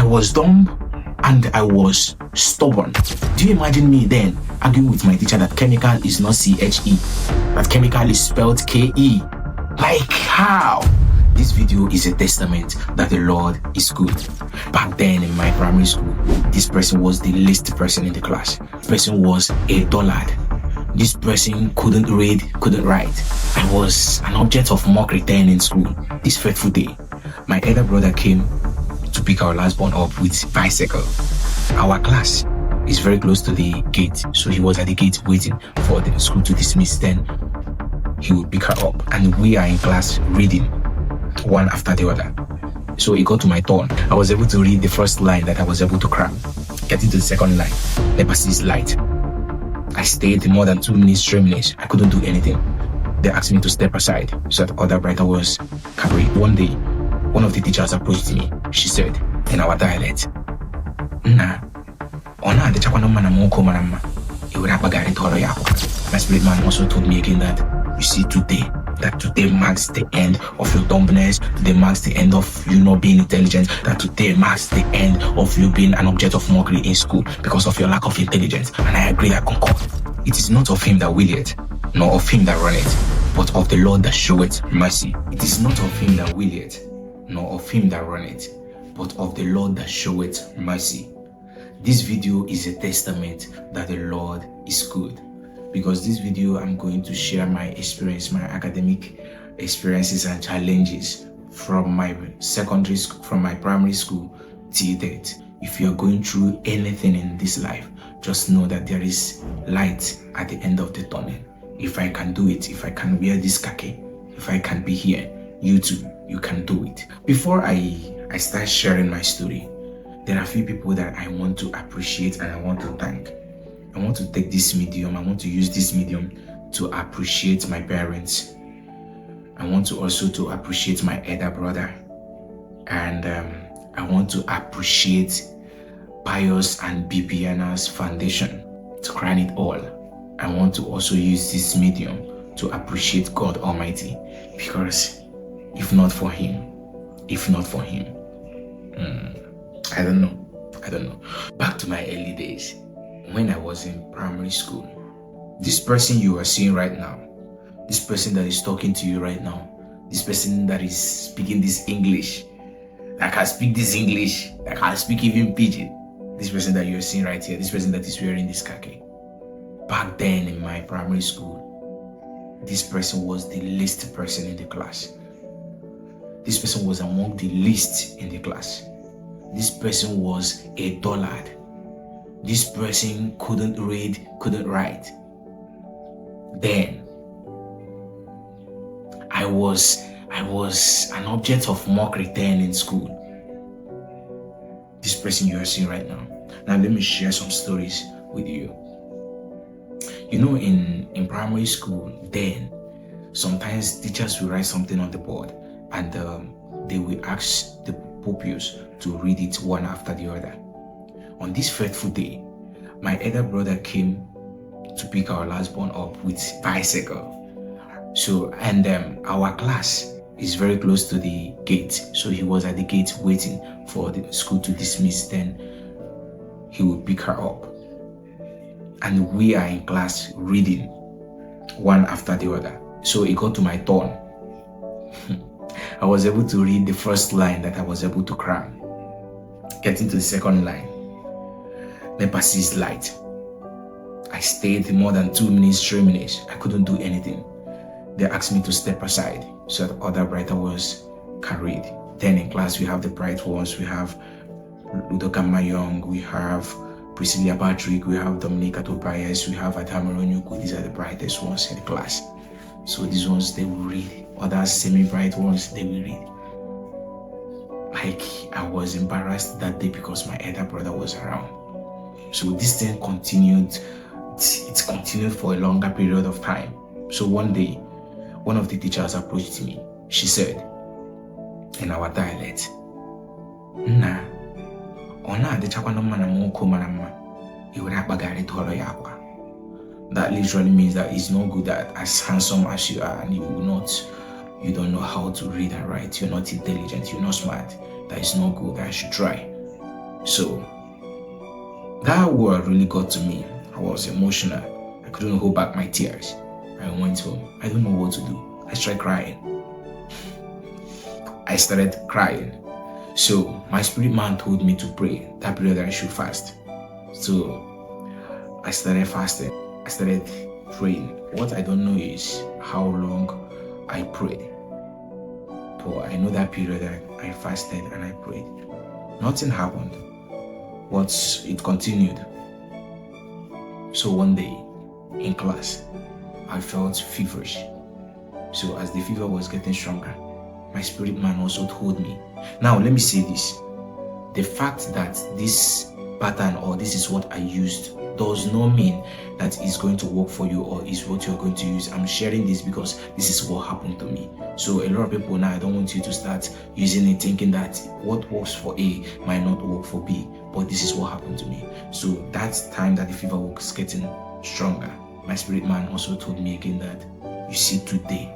was dumb and I was stubborn. Do you imagine me then arguing with my teacher that chemical is not CHE, that chemical is spelled KE? Like how? This video is a testament that the Lord is good. Back then in my primary school, this person was the least person in the class. This person was a dullard. This person couldn't read, couldn't write. I was an object of mockery then in school. This fateful day, my elder brother came to pick our last born up with bicycle. Our class is very close to the gate, so he was at the gate waiting for the school to dismiss. Then he would pick her up, and we are in class reading one after the other. So it got to my turn. I was able to read the first line that I was able to cram. Getting to the second line, never sees light. I stayed more than 2 minutes, 3 minutes. I couldn't do anything. They asked me to step aside so that other writer was carried. One day, one of the teachers approached me. She said, in our dialect, "Nah, ona de chakwana mana moko manama. My spirit man also told me again that, you see, today marks the end of your dumbness, today marks the end of you not being intelligent, that today marks the end of you being an object of mockery in school because of your lack of intelligence." And I agree, I concur. It is not of him that willeth, nor of him that runneth, but of the Lord that showeth mercy. It is not of him that willeth, nor of him that runneth, but of the Lord that showeth mercy. This video is a testament that the Lord is good. Because this video, I'm going to share my experience, my academic experiences and challenges from my secondary school, from my primary school till date. If you're going through anything in this life, just know that there is light at the end of the tunnel. If I can do it, if I can wear this khaki, if I can be here, you too, you can do it. Before I start sharing my story, there are a few people that I want to appreciate and I want to thank. I want to take this medium, I want to use this medium to appreciate my parents. I want to also to appreciate my elder brother. And I want to appreciate Pius and Bibiana's foundation. To crown it all, I want to also use this medium to appreciate God Almighty. Because if not for him, I don't know. Back to my early days. When I was in primary school, this person you are seeing right now, this person that is talking to you right now, this person that is speaking this English, that can speak this English, that can speak even pidgin, this person that you are seeing right here, this person that is wearing this khaki. Back then in my primary school, this person was the least person in the class. This person was among the least in the class. This person was a dullard. This person couldn't read, couldn't write. Then, I was an object of mockery then in school. This person you are seeing right now. Now let me share some stories with you. You know, in primary school then, sometimes teachers will write something on the board and they will ask the pupils to read it one after the other. On this fateful day, my elder brother came to pick our last born up with bicycle. So, and our class is very close to the gate. So he was at the gate waiting for the school to dismiss. Then he would pick her up. And we are in class reading one after the other. So it got to my turn. I was able to read the first line that I was able to cram. Getting to the second line, never sees light. I stayed more than 2 minutes, 3 minutes. I couldn't do anything. They asked me to step aside so that other writer was carried. Then in class we have the bright ones. We have Ludoka Mayong, we have Priscilla Patrick, we have Dominica Tobias, we have Adama Onyuku. These are the brightest ones in the class. So these ones, they will read. Other semi-bright ones, they will read. Like, I was embarrassed that day because my elder brother was around. So this thing continued. It continued for a longer period of time. So one day, one of the teachers approached me. She said, in our dialect, "Nah, ona de chakwana mana moko manama. That literally means that it's not good that as handsome as you are and you don't know how to read and write, you're not intelligent, you're not smart. That is not good, I should try." So that word really got to me. I was emotional. I couldn't hold back my tears. I went home. I don't know what to do. I started crying. So my spirit man told me to pray. That period I should fast. So I started fasting. I started praying. What I don't know is how long I prayed. But I know that period I fasted and I prayed. Nothing happened. But it continued. So one day in class, I felt feverish. So as the fever was getting stronger, my spirit man also told me. Now let me say this. The fact that this pattern or this is what I used does not mean that it's going to work for you or is what you're going to use. I'm sharing this because this is what happened to me. So a lot of people now, I don't want you to start using it thinking that what works for A might not work for B, but this is what happened to me. So that time that the fever was getting stronger, my spirit man also told me again that you see today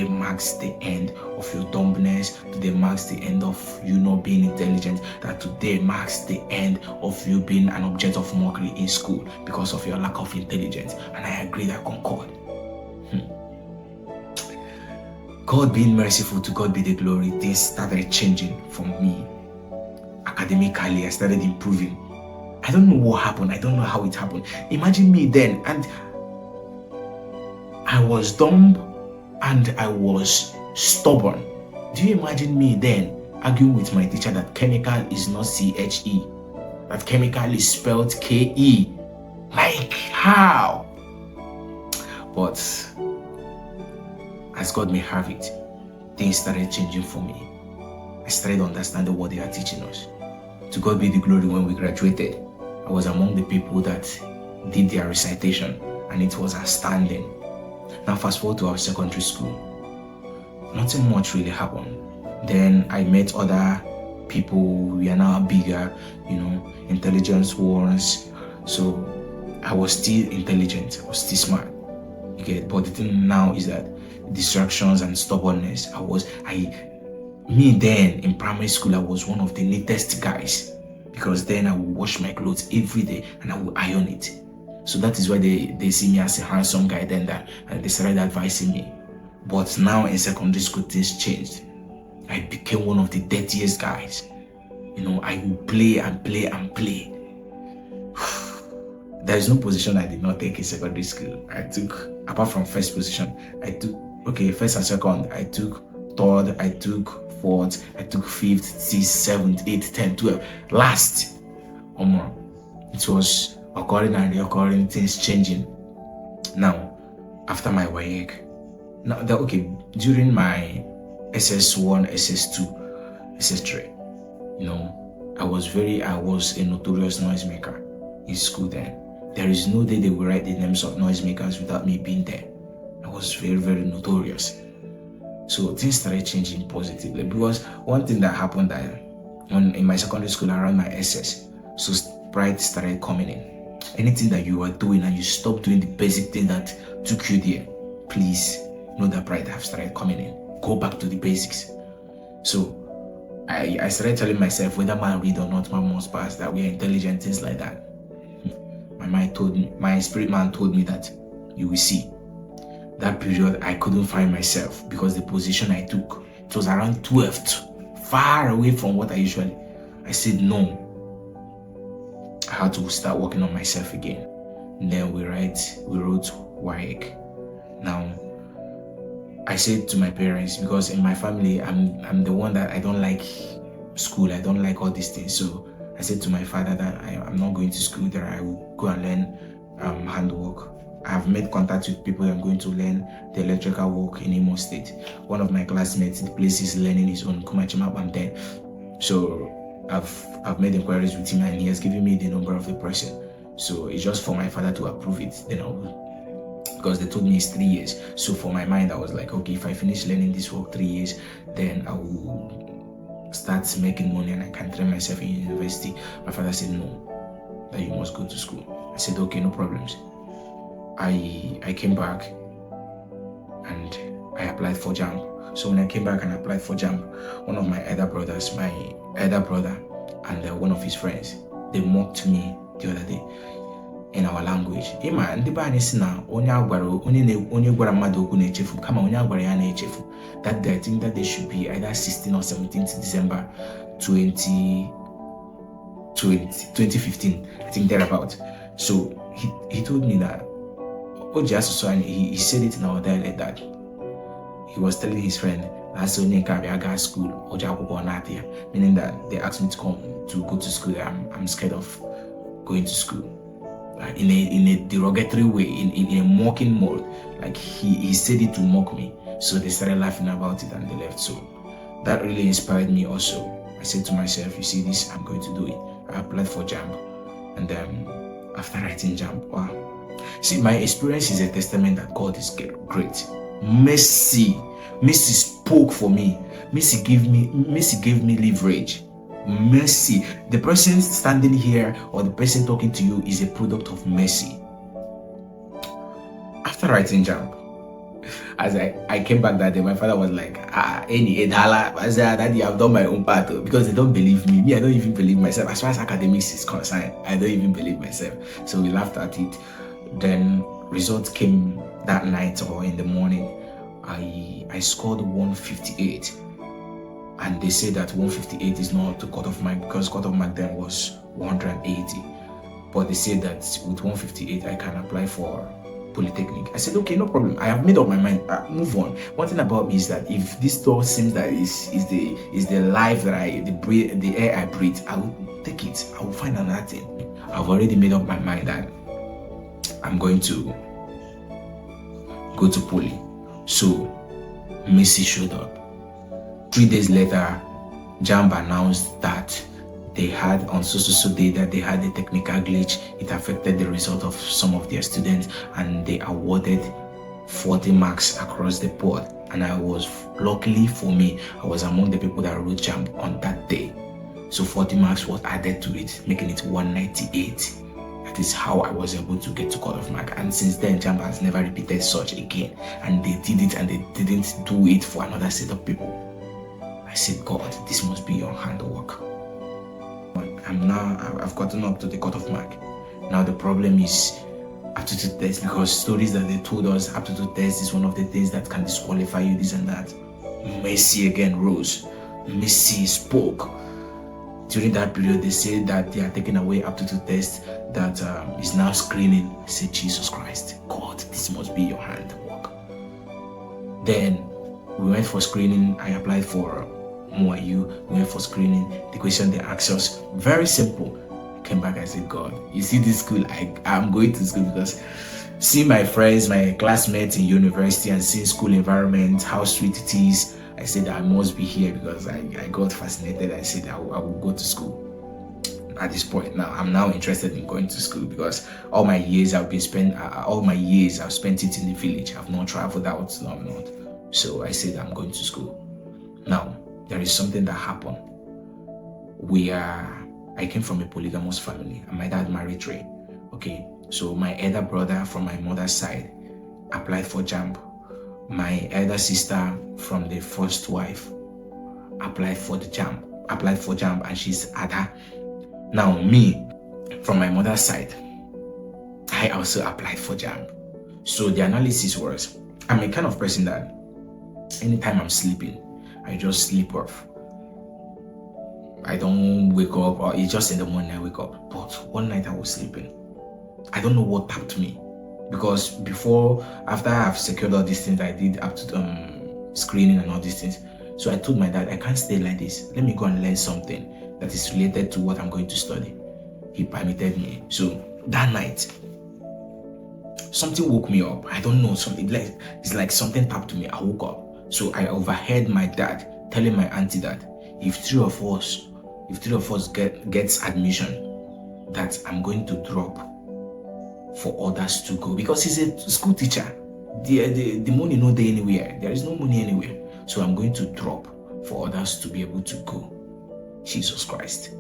marks the end of your dumbness. Today marks the end of you not being intelligent. That today marks the end of you being an object of mockery in school because of your lack of intelligence. And I agree, that concord. God being merciful, to God be the glory. Things started changing for me. Academically, I started improving. I don't know what happened. I don't know how it happened. Imagine me then, and I was dumb and I was stubborn. Do you imagine me then arguing with my teacher that chemical is not CHE, that chemical is spelled KE? Like, how? But as God may have it, things started changing for me. I started understanding what they are teaching us. To God be the glory. When we graduated, I was among the people that did their recitation, and it was outstanding. Now fast forward to our secondary school. Nothing much really happened. Then I met other people. We are now bigger, intelligence wars. So I was still intelligent. I was still smart. But the thing now is that distractions and stubbornness. Me then in primary school, I was one of the neatest guys, because then I would wash my clothes every day and I would iron it. So that is why they see me as a handsome guy then, and they started advising me. But now in secondary school, things changed. I became one of the dirtiest guys. I would play and play and play. There is no position I did not take in secondary school. I took, apart from first position, first and second, I took third, I took fourth, I took fifth, sixth, seventh, eighth, 10th, 12th. Last, it was occurring and reoccurring, things changing. Now, after my WAEC, during my SS1, SS2, SS3, I was a notorious noisemaker in school then. There is no day they will write the names of noisemakers without me being there. I was very, very notorious. So things started changing positively, because one thing that happened in my secondary school around my SS, so pride started coming in. Anything that you are doing and you stop doing the basic thing that took you there, please know that pride have started coming in. Go back to the basics. So I started telling myself, whether man read or not, man must pass, that we are intelligent, things like that. My spirit man told me that you will see. That period I couldn't find myself, because the position I took, it was around 12th, far away from what I said no. I had to start working on myself again. And then we wrote WAEC. Now, I said to my parents, because in my family, I'm the one that I don't like school. I don't like all these things. So I said to my father that I'm not going to school, that I will go and learn handwork. I have made contact with people that I'm going to learn the electrical work in Imo State. One of my classmates, the place is learning his own Kumachima and then. So I've made inquiries with him, and he has given me the number of the person. So it's just for my father to approve it. Then I will, because they told me it's 3 years. So for my mind, I was like, okay, if I finish learning this work 3 years, then I will start making money and I can train myself in university. My father said no, that you must go to school. I said okay, no problems. I came back and I applied for JAMB. So when I came back and applied for JAMB, one of my elder brother and one of his friends. They mocked me the other day in our language. Ima ndị be anyị si na onye gwara mmadụ okwu na-echefu kama onye agwara ya na-echefu. That day, I think that they should be either 16 or 17th December 2015, I think thereabout. So he told me that he said it in our dialect that he was telling his friend school, meaning that they asked me to go to school. I'm scared of going to school. In a derogatory way, in a mocking mode. Like he said it to mock me. So they started laughing about it and they left. So that really inspired me also. I said to myself, you see this, I'm going to do it. I applied for JAMB. And after writing JAMB, wow. See, my experience is a testament that God is great. Mercy spoke for me. Mercy gave me leverage. Mercy. The person standing here or the person talking to you is a product of mercy. After writing JAMB, as I came back that day, my father was like, any $1. I said, Daddy, I've done my own part, because they don't believe me. I don't even believe myself. As far as academics is concerned, I don't even believe myself. So we laughed at it. Then results came that night or in the morning. I scored 158. And they say that 158 is not the cut-off mark, because cut-off mark then was 180. But they say that with 158, I can apply for Polytechnic. I said, okay, no problem. I have made up my mind. Move on. One thing about me is that if this thought seems that is the life that the air I breathe, I will take it. I will find another thing. I've already made up my mind that I'm going to go to Poly. So Messi showed up. 3 days later, JAMB announced that they had on so day that they had a technical glitch. It affected the result of some of their students, and they awarded 40 marks across the board. And luckily for me, I was among the people that wrote JAMB on that day. So 40 marks was added to it, making it 198. That is how I was able to get to cut-off mark. And since then, JAMB has never repeated such again. And they did it, and they didn't do it for another set of people. I said, God, this must be your handwork. I've gotten up to the cut-off mark. Now the problem is aptitude test, because stories that they told us, aptitude test is one of the things that can disqualify you, this and that. Mercy again rose. Mercy spoke. During that period, they said that they are taking away aptitude test that is now screening. I said, Jesus Christ, God, this must be your handwork. Then we went for screening. I applied for NYU. We went for screening. The question they asked us, very simple. I came back, I said, God, you see this school, I'm going to school because seeing my friends, my classmates in university and seeing school environment, how sweet it is, I said I must be here, because I got fascinated. I said I will go to school. At this point now, I'm now interested in going to school, because all my years I've spent it in the village. I've not traveled out. No, I'm not. So I said I'm going to school. Now, there is something that happened. I came from a polygamous family, and my dad married three. Okay, so my elder brother from my mother's side applied for JAMB. My elder sister from the first wife applied for JAMB, and she's Ada. Now me, from my mother's side, I also applied for JAMB. So the analysis was, I'm a kind of person that anytime I'm sleeping, I just sleep off. I don't wake up, or it's just in the morning I wake up. But one night I was sleeping. I don't know what tapped me, because after I've secured all these things I did up to screening and all these things, so I told my dad, I can't stay like this. Let me go and learn something that is related to what I'm going to study. He permitted me. So that night, something woke me up. I don't know, it's like something tapped me. I woke up. So I overheard my dad telling my auntie that if three of us gets admission, that I'm going to drop for others to go, because he's a school teacher. The money not there anywhere. There is no money anywhere. So I'm going to drop for others to be able to go. Jesus Christ.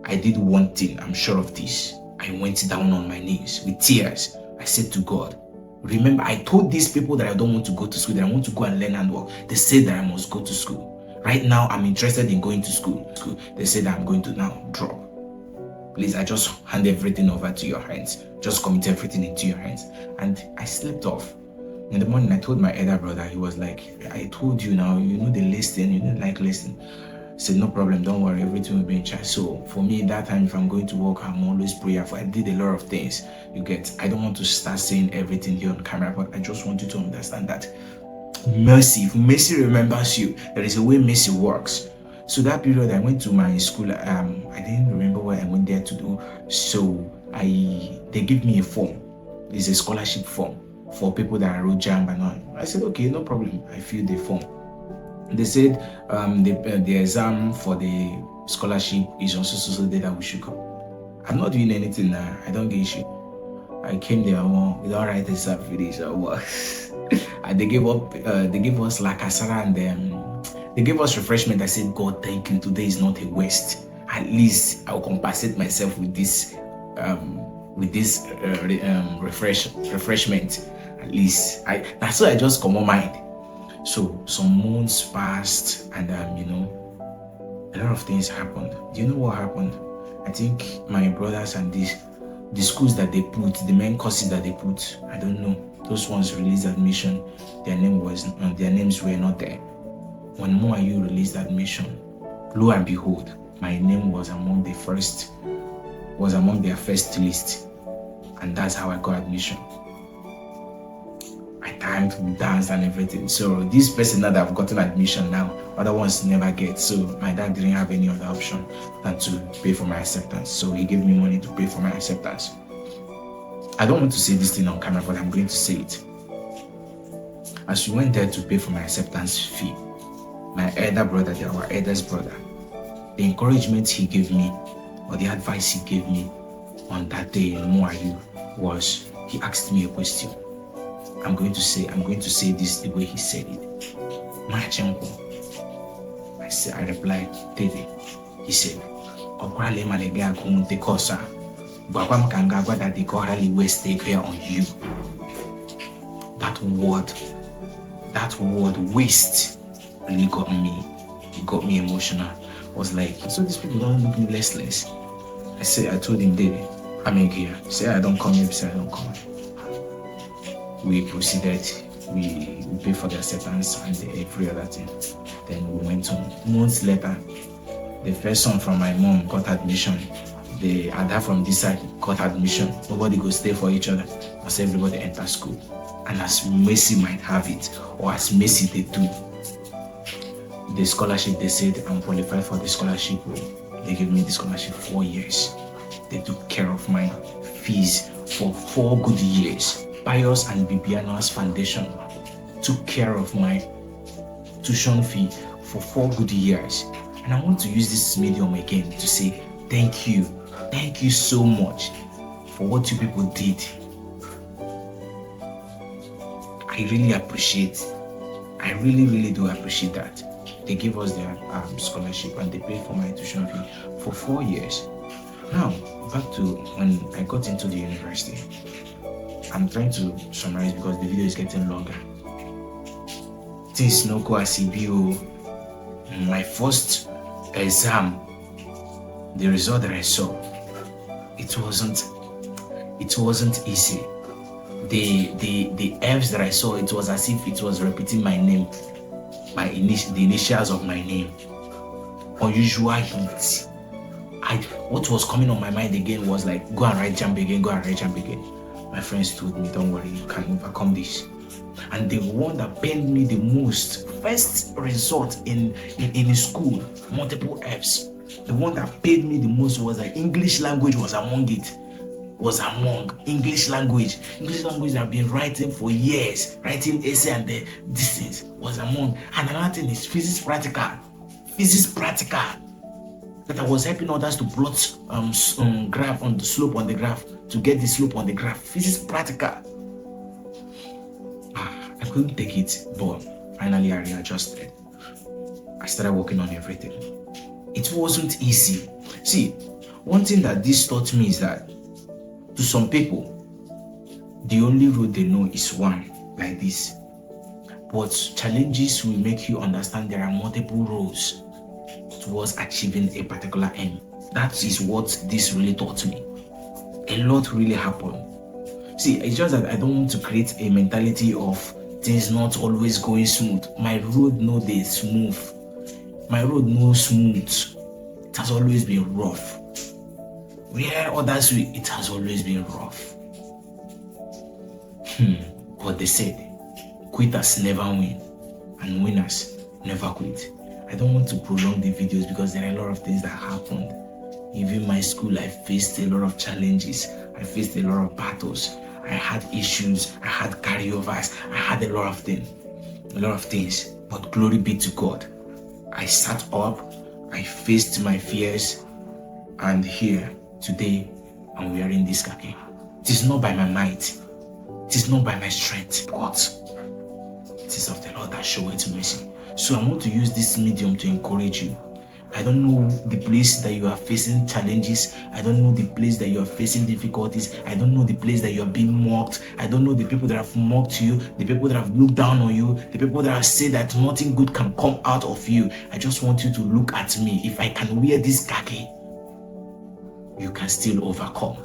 I did one thing, I'm sure of this. I went down on my knees with tears. I said to God, remember, I told these people that I don't want to go to school, that I want to go and learn handwork. They said that I must go to school. Right now, I'm interested in going to school. They said I'm going to now drop. Please, I just hand everything over to your hands. Just commit everything into your hands. And I slept off. In the morning, I told my elder brother, he was like, I told you now, you know the listing, you don't like listing. I said, no problem, don't worry, everything will be in charge. So for me, that time, if I'm going to work, I'm always prayerful. I did a lot of things. You get, I don't want to start saying everything here on camera, but I just want you to understand that mercy, if mercy remembers you, there is a way mercy works. So that period, I went to my school. I didn't remember what I went there to do. So they gave me a form. It's a scholarship form for people that wrote JAMB and all. I said, okay, no problem. I filled the form. They said the exam for the scholarship is on so day that we should come. I'm not doing anything now. I don't get issue. I came there without writing exam finish or what. And they gave us like asara and they gave us refreshment. I said, God, thank you. Today is not a waste. At least I'll compensate myself with this refreshment. At least that's why I just come on mind. So some months passed, and a lot of things happened. Do you know what happened? I think my brothers and the schools that they put, the main courses that they put, I don't know. Those ones released admission. Their names were not there. When MOAU released admission, lo and behold, my name was among their first list, and that's how I got admission. I timed, we danced and everything. So this person that I've gotten admission now, other ones never get. So my dad didn't have any other option than to pay for my acceptance. So he gave me money to pay for my acceptance. I don't want to say this thing on camera, but I'm going to say it. As we went there to pay for my acceptance fee, my elder brother, our eldest brother, the encouragement he gave me, or the advice he gave me on that day in MOAU was, he asked me a question. I'm going to say this the way he said it. I replied, Dede. He said, that they currently waste care on you. That word waste really got me. It got me emotional. I was like, so these people don't look me less. I told him, Dede, I'm in here. Say I don't come here, say I don't come. We proceeded, we paid for the acceptance and every other thing. Then we went on. Months later, the first son from my mom got admission. The other from this side got admission. Nobody go stay for each other as everybody enter school. And as Messi might have it, or as Messi they do, the scholarship, they said I'm qualified for the scholarship. They gave me the scholarship 4 years. They took care of my fees for 4 good years. Pius and Bibiana's foundation took care of my tuition fee for 4 good years. And I want to use this medium again to say thank you. Thank you so much for what you people did. I really appreciate. I really do appreciate that. They gave us their scholarship and they paid for my tuition fee for 4 years. Now, back to when I got into the university. I'm trying to summarize because the video is getting longer. Things no go as it be. My first exam, the result that I saw, it wasn't easy. The F's that I saw, it was as if it was repeating my name, the initials of my name. Unusual hits. What was coming on my mind again was like, go and write JAMB again. My friends told me, don't worry, you can overcome this. And the one that pained me the most, first result in school, multiple F's. The one that pained me the most was that English language was among it. English language. English language I've been writing for years, writing essay and the distance was among. And another thing is physics practical. That I was helping others to plot graph on the slope on the graph, to get the slope on the graph. Physics practical. I couldn't take it, but finally I readjusted. I started working on everything. It wasn't easy. See, one thing that this taught me is that to some people, the only road they know is one, like this. But challenges will make you understand there are multiple roads towards achieving a particular aim. That is what this really taught me. A lot really happened. See, it's just that I don't want to create a mentality of things not always going smooth. My road no dey smooth. My road no smooth. It has always been rough. Where others will, it has always been rough. But they said, quitters never win, and winners never quit. I don't want to prolong the videos because there are a lot of things that happened. Even my school, I faced a lot of challenges. I faced a lot of battles. I had issues. I had carryovers. I had a lot of things. But glory be to God. I sat up. I faced my fears. And here, today, I'm wearing this khaki. It is not by my might. It is not by my strength. But it is of the Lord that showeth mercy. So I want to use this medium to encourage you. I don't know the place that you are facing challenges. I don't know the place that you are facing difficulties. I don't know the place that you are being mocked. I don't know the people that have mocked you, the people that have looked down on you, the people that have said that nothing good can come out of you. I just want you to look at me. If I can wear this khaki, you can still overcome.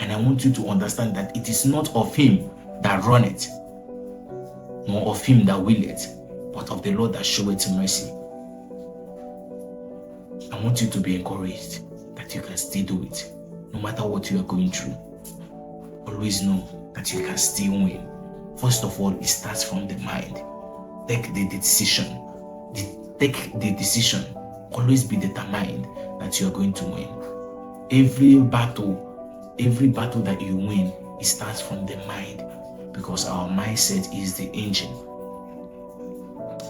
And I want you to understand that it is not of him that runneth, nor of him that willeth, but of the Lord that showeth mercy. I want you to be encouraged that you can still do it. No matter what you are going through, always know that you can still win. First of all, it starts from the mind. Take the decision. Always be determined that you are going to win. Every battle that you win, it starts from the mind, because our mindset is the engine.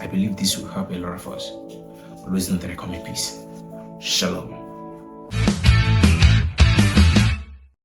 I believe this will help a lot of us. Always know that I come in peace. Shalom.